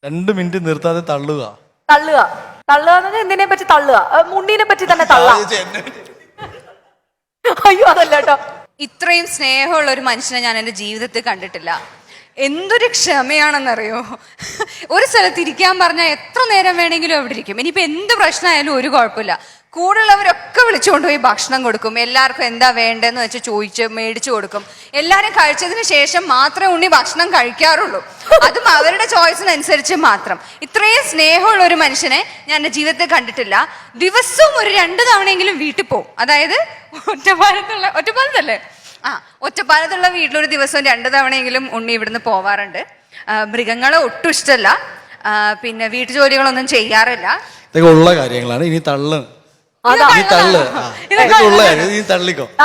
2 minute നിർത്താതെ തള്ളുക. തള്ളുക എന്ന് എന്തിനെ പറ്റി തള്ളുക? മുണ്ണീനെ പറ്റി തന്നെ തള്ളാം. അയ്യോ അതല്ല കേട്ടോ. ഇത്രയും സ്നേഹമുള്ള ഒരു മനുഷ്യനെ ഞാൻ എൻ്റെ ജീവിതത്തിൽ കണ്ടിട്ടില്ല. എന്തൊരു ക്ഷമയാണെന്നറിയോ. ഒരു സ്ഥലത്ത് ഇരിക്കാൻ പറഞ്ഞാൽ എത്ര നേരം വേണമെങ്കിലും അവിടെ ഇരിക്കും. ഇനിയിപ്പോൾ എന്ത് പ്രശ്നമായാലും ഒരു കുഴപ്പമില്ല. കൂടുള്ളവരൊക്കെ വിളിച്ചുകൊണ്ടുപോയി ഭക്ഷണം കൊടുക്കും. എല്ലാവർക്കും എന്താ വേണ്ടതെന്ന് വെച്ച് ചോദിച്ച് മേടിച്ചു കൊടുക്കും. എല്ലാവരും കഴിച്ചതിന് ശേഷം മാത്രമേ ഉണ്ണി ഭക്ഷണം കഴിക്കാറുള്ളൂ. അതും അവരുടെ ചോയ്സിനനുസരിച്ച് മാത്രം. ഇത്രയും സ്നേഹമുള്ള ഒരു മനുഷ്യനെ ഞാൻ എൻ്റെ ജീവിതത്തിൽ കണ്ടിട്ടില്ല. ദിവസവും ഒരു 2 തവണയെങ്കിലും വീട്ടിൽ പോകും. അതായത് ഒറ്റപ്പാലത്തല്ലേ ഒറ്റപ്പാലത്തുള്ള വീട്ടിലൊരു ദിവസവും 2 തവണയെങ്കിലും ഉണ്ണി ഇവിടുന്ന് പോവാറുണ്ട്. മൃഗങ്ങളെ ഒട്ടും ഇഷ്ടമല്ല. പിന്നെ വീട്ടുജോലികളൊന്നും ചെയ്യാറില്ല. ഇതൊക്കെ ഉള്ള കാര്യങ്ങളാണ്. ഇനി തള്ളു.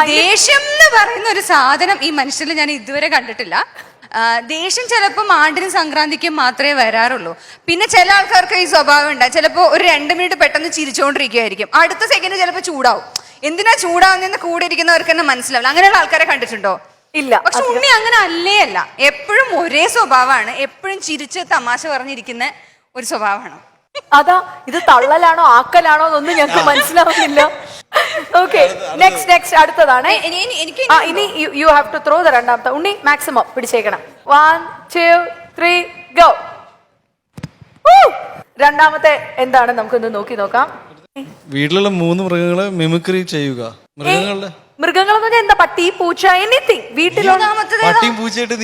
ദേഷ്യം എന്ന് പറയുന്ന ഒരു സാധനം ഈ മനുഷ്യരിൽ ഞാൻ ഇതുവരെ കണ്ടിട്ടില്ല. ദേഷ്യം ചിലപ്പോൾ ആണ്ടിനും സംക്രാന്തിക്കും മാത്രമേ വരാറുള്ളൂ. പിന്നെ ചില ആൾക്കാർക്ക് ഈ സ്വഭാവം ഉണ്ടാകും. ചിലപ്പോൾ ഒരു 2 മിനിറ്റ് പെട്ടെന്ന് ചിരിച്ചുകൊണ്ടിരിക്കുകയായിരിക്കും. അടുത്ത സെക്കൻഡ് ചിലപ്പോൾ ചൂടാവും. എന്തിനാ ചൂടാവുന്നതെന്ന് കൂടെ ഇരിക്കുന്നവർക്ക് തന്നെ മനസ്സിലാവില്ല. അങ്ങനെയുള്ള ആൾക്കാരെ കണ്ടിട്ടുണ്ടോ? ഇല്ല. പക്ഷെ ഉണ്ണി അങ്ങനെ അല്ല. എപ്പോഴും ഒരേ സ്വഭാവമാണ്. എപ്പോഴും ചിരിച്ച് തമാശ പറഞ്ഞിരിക്കുന്ന ഒരു സ്വഭാവമാണ്. അതാ ഇത് തള്ളലാണോ ആക്കലാണോ എന്നൊന്നും ഞങ്ങൾക്ക് മനസ്സിലാവുന്നില്ല. ഓക്കെ നെക്സ്റ്റ് അടുത്തതാണ്. ഇനി you have to throw the രണ്ടാമത്തെ. ഉണ്ണി മാക്സിമം പിടിച്ചേക്കണം. 1 2 3 ഗോ. രണ്ടാമത്തെ എന്താണ് നമുക്കൊന്ന് നോക്കാം. വീട്ടിലുള്ള 3 മൃഗങ്ങളെ മിമിക്രി ചെയ്യുക. മൃഗങ്ങളെന്ന് പറഞ്ഞാൽ എന്താ? പട്ടി, പൂച്ച, എനിത്തിങ് വീട്ടിലുള്ള. പട്ടിയും പൂച്ചയായിട്ട്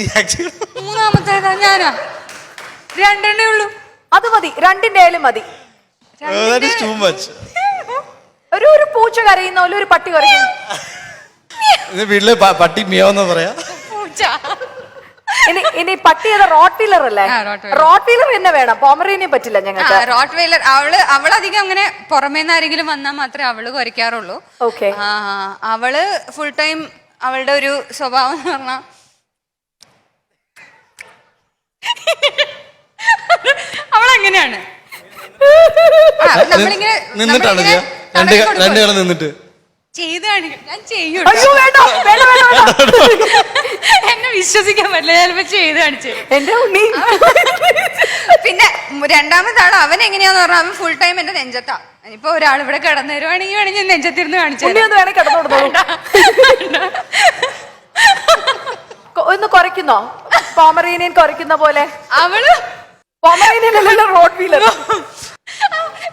മൂന്നാമത്തേതാ ഞാനാ. 2 ഉള്ളൂ. അത് മതി. 2ന്റെ ആയാലും മതി. ഒരു പൂച്ച കരയുന്ന പോലെ ഒരു പട്ടി കരയുന്നു. വീട്ടില് പട്ടി മിയാവെന്ന് പറയാ. ഇനി പട്ടി ഏതാ? റോട്ട്വീലർ അല്ലേ? റോട്ട്വീലർ തന്നെ വേണം. പോമറേനിയൻ പറ്റില്ല ഞങ്ങൾക്ക്. റോട്ട്വീലർ അവളധികം അങ്ങനെ പുറമേന്ന് ആരെങ്കിലും വന്നാൽ മാത്രമേ അവള് കുരയ്ക്കാറുള്ളൂ. ഓക്കെ. അവള് ഫുൾ ടൈം അവളുടെ ഒരു സ്വഭാവം എന്ന് പറഞ്ഞാൽ അവളെങ്ങനെയാണ് നിന്നിട്ടാണ് രണ്ടു കാലം നിന്നിട്ട് ചെയ്ത് കാണിക്കും. ഞാൻ ചെയ്യും. എന്നെ വിശ്വസിക്കാൻ പറ്റില്ല. ചിലപ്പോ ചെയ്ത് കാണിച്ചു. പിന്നെ 2ാമതാണ് അവൻ എങ്ങനെയാന്ന് പറഞ്ഞാൽ അവൻ ഫുൾ ടൈം എന്റെ നെഞ്ചത്താ. ഇപ്പൊ ഒരാൾ ഇവിടെ കിടന്നു വരുവാണെങ്കിൽ നെഞ്ചത്തിരുന്ന് കാണിച്ചു. ഒന്ന് കുറയ്ക്കുന്നോ? പോമറേനിയൻ കുറയ്ക്കുന്ന പോലെ. അവള് റോട്ട്വീലർ.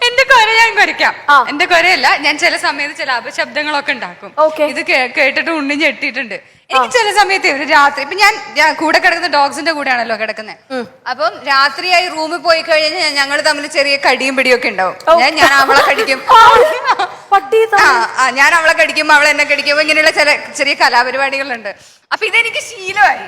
എന്റെ കൊര ഞാൻ കുരയ്ക്കാം. എന്റെ കൊരയല്ല, ഞാൻ ചില സമയത്ത് ചില അപശബ്ദങ്ങളൊക്കെ ഉണ്ടാക്കും. ഇത് കേട്ടിട്ട് ഉണ്ണി ഞെട്ടിയിട്ടുണ്ട്. എനിക്ക് ചില സമയത്ത് രാത്രി ഇപ്പൊ ഞാൻ കൂടെ കിടക്കുന്ന ഡോഗ്സിന്റെ കൂടെയാണല്ലോ കിടക്കുന്നത്. അപ്പം രാത്രിയായി റൂമിൽ പോയി കഴിഞ്ഞാൽ ഞങ്ങൾ തമ്മിൽ ചെറിയ കടിയും പിടിയൊക്കെ ഉണ്ടാവും. ഞാൻ അവളെ കടിക്കും, ഞാൻ അവളെ കടിക്കും, അവളെ എന്നെ കടിക്കും. ഇങ്ങനെയുള്ള ചില ചെറിയ കലാപരിപാടികളുണ്ട്. അപ്പൊ ഇതെനിക്ക് ശീലമായി.